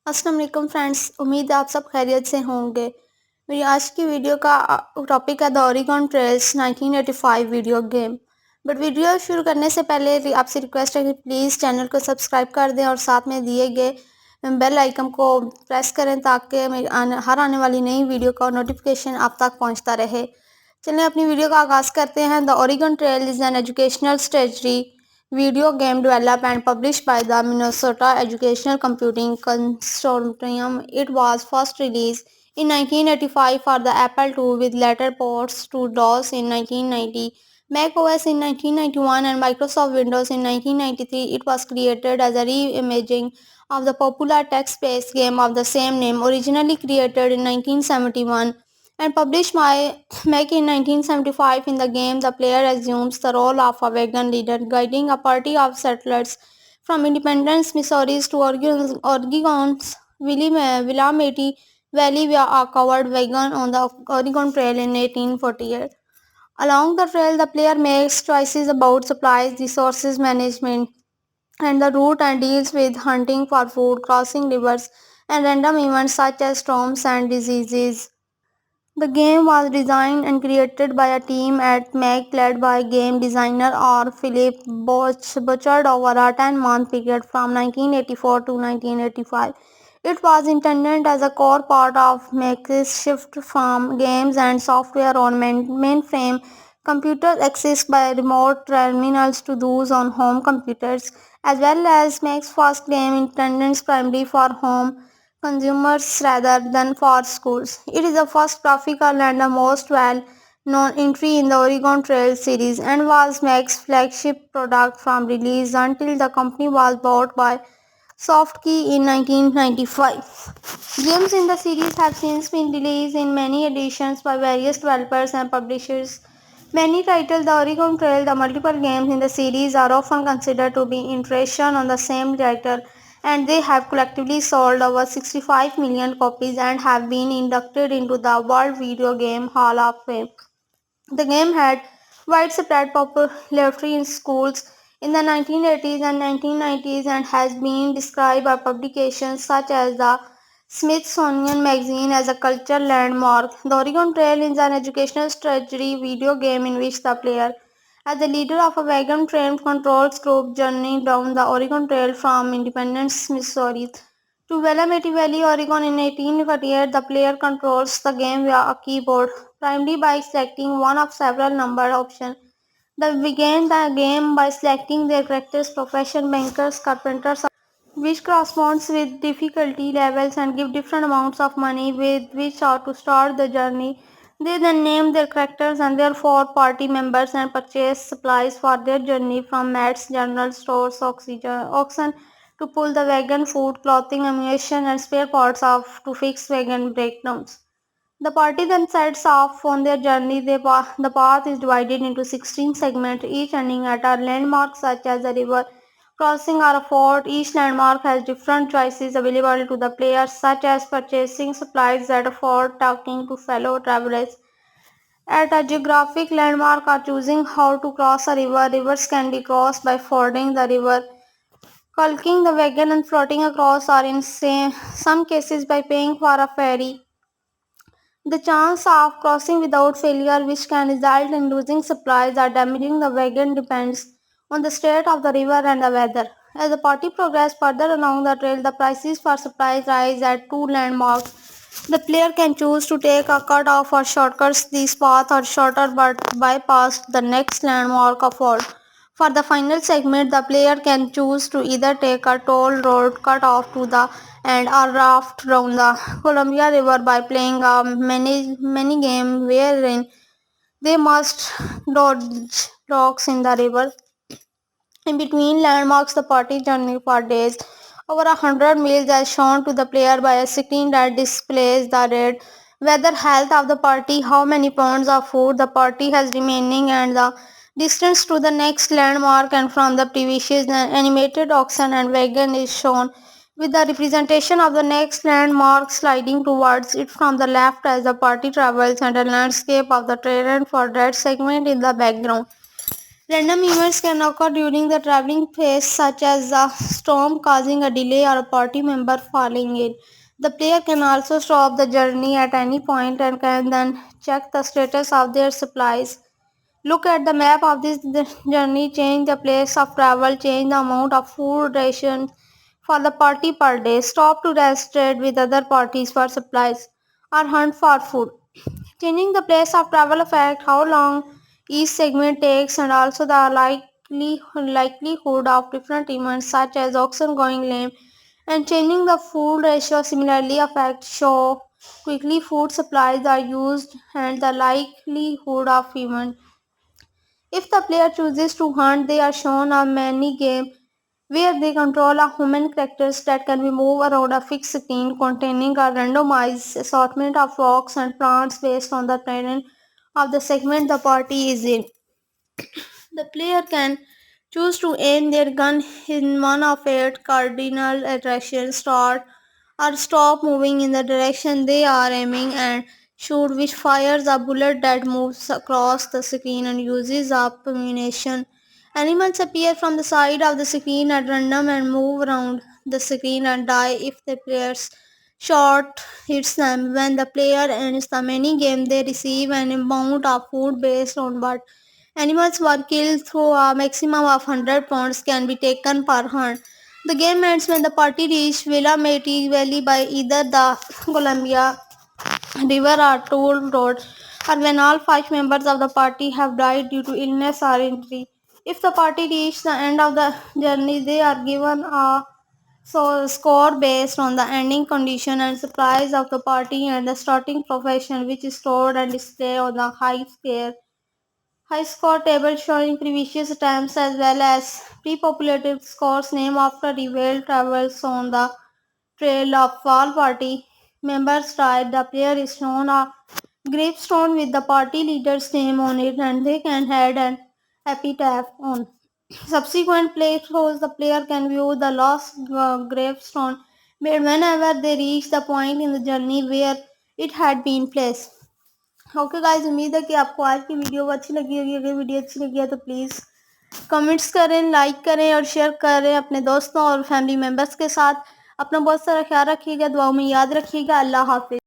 अस्सलाम वालेकुम फ्रेंड्स, उम्मीद है आप सब खैरियत से होंगे। मेरी आज की वीडियो का टॉपिक है the Oregon trails 1985 video game. But video शुरू करने से पहले आपसे रिक्वेस्ट है कि प्लीज़ चैनल को सब्सक्राइब कर दें और साथ में दिए गए बेल आइकन को प्रेस करें ताकि हर आने वाली नई वीडियो का नोटिफिकेशन आप तक पहुंचता रहे। चलिए अपनी वीडियो का आगाज़ करते हैं। The Oregon trail is an educational strategy video game developed and published by the Minnesota Educational Computing Consortium. It was first released in 1985 for the Apple II with later ports to DOS in 1990, Mac OS in 1991 and Microsoft Windows in 1993. It was created as a reimagining of the popular text-based game of the same name, originally created in 1971 and published by Mac in 1975. In the game, the player assumes the role of a vegan leader, guiding a party of settlers from Independence, Missouri to Oregon's Willamette Valley via a covered wagon on the Oregon Trail in 1848. Along the trail, the player makes choices about supplies, resources management, and the route and deals with hunting for food, crossing rivers, and random events such as storms and diseases. The game was designed and created by a team at Mac led by game designer R. Philip Butchard over a 10-month period from 1984 to 1985. It was intended as a core part of Mac's shift from games and software on mainframe computers accessed by remote terminals to those on home computers, as well as Mac's first game intended primarily for home consumers rather than for schools. It is the first graphical and the most well-known entry in the Oregon Trail series and was Mac's flagship product from release until the company was bought by SoftKey in 1995. Games in the series have since been released in many editions by various developers and publishers. Many title the Oregon Trail. The multiple games in the series are often considered to be iterations on the same title, and they have collectively sold over 65 million copies and have been inducted into the World Video Game Hall of Fame. The game had widespread popularity in schools in the 1980s and 1990s and has been described by publications such as the Smithsonian Magazine as a cultural landmark. The Oregon Trail is an educational strategy video game in which the player, as the leader of a wagon train controls group journey down the Oregon Trail from Independence, Missouri to Willamette Valley, Oregon in 1848. The player controls the game via a keyboard, primarily by selecting one of several number options. They begin the game by selecting their characters' profession, bankers, carpenters, which corresponds with difficulty levels and give different amounts of money with which are to start the journey. They then name their characters and their four party members and purchase supplies for their journey from mats, general stores, auction to pull the wagon, food, clothing, ammunition, and spare parts off to fix wagon breakdowns. The party then sets off on their journey. The path is divided into 16 segments, each ending at a landmark such as a river, crossing or a fort. Each landmark has different choices available to the players, such as purchasing supplies at a fort, talking to fellow travelers at a geographic landmark, or choosing how to cross a river. Rivers can be crossed by fording the river, culking the wagon, and floating across, or in some cases by paying for a ferry. The chance of crossing without failure, which can result in losing supplies or damaging the wagon, depends on the state of the river and the weather. As the party progresses further along the trail, the prices for supplies rise at two landmarks. The player can choose to take a cut off or shortcuts these paths or shorter but bypass the next landmark afford. For the final segment, the player can choose to either take a toll road cut off to the end or raft down the Columbia River by playing a mini game wherein they must dodge rocks in the river. In between landmarks, the party journey for days over 100 miles as shown to the player by a screen that displays the rate, weather, health of the party, how many pounds of food the party has remaining, and the distance to the next landmark. And from the previous animated oxen and wagon is shown with the representation of the next landmark sliding towards it from the left as the party travels, and a landscape of the terrain for that segment in the background. Random events can occur during the traveling phase, such as a storm causing a delay or a party member falling ill. The player can also stop the journey at any point and can then check the status of their supplies. Look at the map of this journey, change the place of travel, change the amount of food rations for the party per day, stop to rest, trade with other parties for supplies, or hunt for food. Changing the place of travel affects how long each segment takes and also the likelihood of different events such as oxen going lame, and changing the food ratio similarly affects how quickly food supplies are used and the likelihood of events. If the player chooses to hunt, they are shown a mini game where they control a human characters that can be moved around a fixed screen containing a randomized assortment of rocks and plants based on the terrain of the segment the party is in. The player can choose to aim their gun in one of eight cardinal directions, start or stop moving in the direction they are aiming, and shoot, which fires a bullet that moves across the screen and uses up ammunition. Animals appear from the side of the screen at random and move around the screen and die if the player's shot hits them. When the player ends the mini game, they receive an amount of food based on what animals were killed, through a maximum of 100 pounds can be taken per hunt. The game ends when the party reach Villa Meti Valley by either the Columbia River or Toll Road, or when all five members of the party have died due to illness or injury. If the party reach the end of the journey, they are given a score based on the ending condition and supplies of the party and the starting profession, which is stored and displayed on the high score table showing previous attempts as well as pre-populated scores named after revealed travels on the trail of all party members died. The player is shown a gravestone with the party leader's name on it and they can add an epitaph on. Subsequent playthroughs, the player can view the lost gravestone made whenever they reach the point in the journey where it had been placed. Okay guys, उम्मीद है कि आपको आज की video अच्छी लगी होगी। अगर वीडियो अच्छी लगी है तो प्लीज़ कमेंट्स करें, लाइक करें और शेयर करें अपने दोस्तों और फैमिली मेम्बर्स के साथ। अपना बहुत सारा ख्याल रखिएगा, दुआओं में याद रखिएगा। अल्लाह हाफिज़।